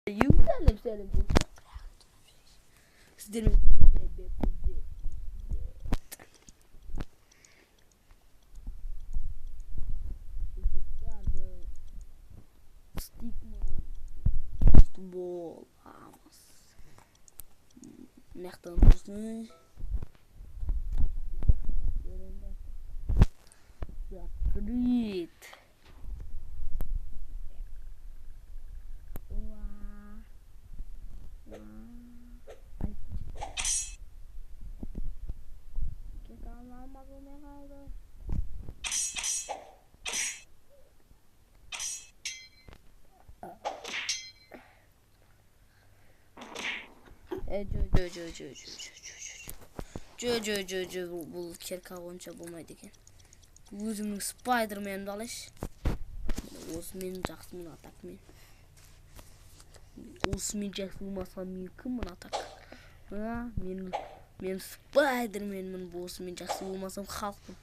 Yükselelim. Sizlerin futbol. Mechtan dursun. Grid. Бұл керка онша болмайды екен. Өзімнің Спайдерменді алайыншы. Осы менің жақсымын атакмен. Осы мен жақсы болмасам мен кіммін атак? Мен Спайдерменмін, осы мен жақсы болмасам халықпын.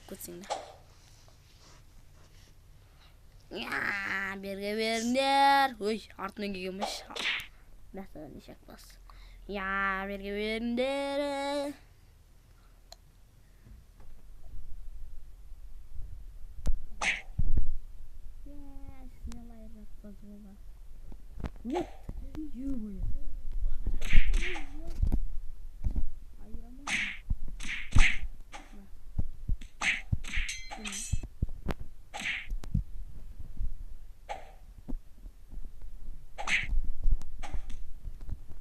Көтсеңдер. Берге беріңдер. Ой, артынан келгенмеш. Мәселен нешек бас. Берге беріңдер. What? You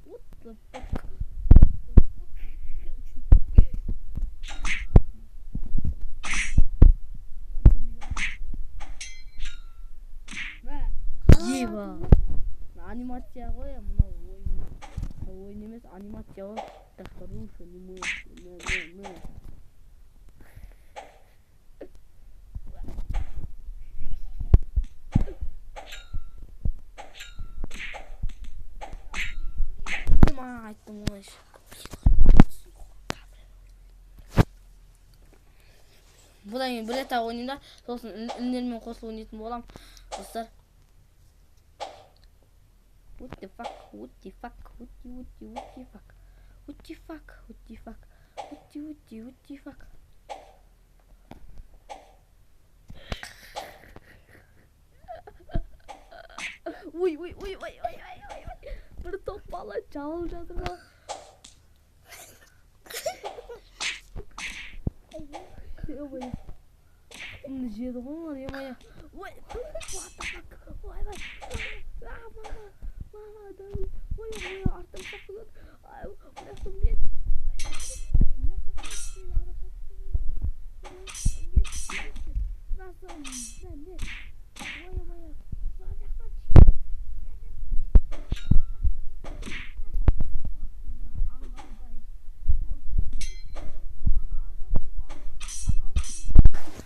What the fuck? Анимация ғой, мынау ойын емес, анимация ғой. Тахтаруша, не. Айттым ғой. Бұдан кейін бір рет ойнайын да, сосын інілермен қосылып ойнайтын болам. Достар. What the fuck? What the fuck? What the fuck? What the fuck? What the fuck? What the fuck? Ой. Bir top bala çalacağız mı? Ой. Bunu жеді ғой мына емая. Ой, what the fuck? Ой. Мама, да. Ой, артым шапты. Ай, бұрастым бет.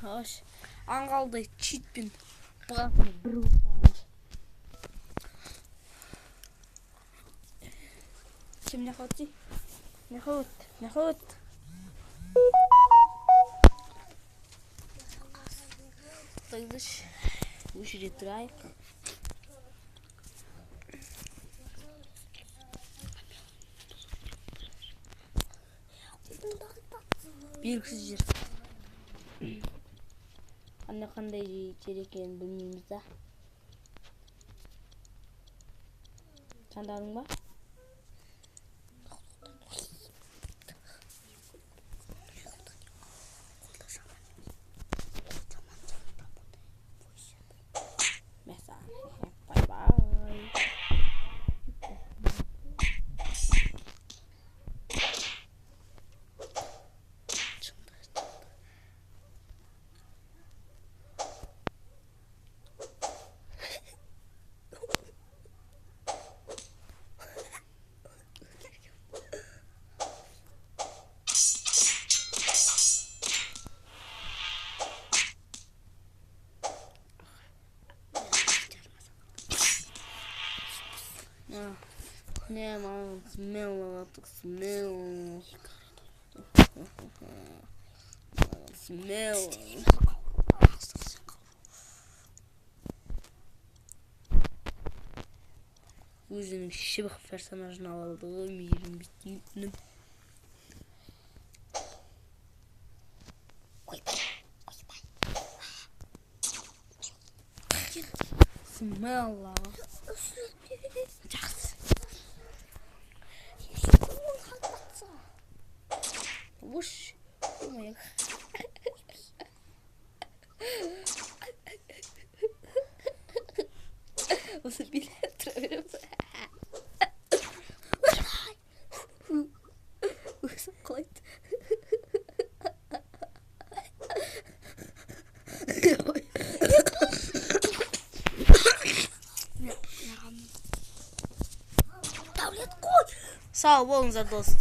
Hoş. Аңғалды читпен бұғатыны бір ұлпалы. Чем не ходи? Не ход. Тогдаш ушире тұрайық. Белгісіз жер. Қандай жер екенін білмейміз да. Таңдадың ба? Не, мама, смело, так смело. Смело. өзінің шыбық персонажын алды ғой, мейірім бітейін. Смелла. Жақсы. Уш. Осы билет тұра береміз. Өзім қалайды. Сау болыңыздар достар.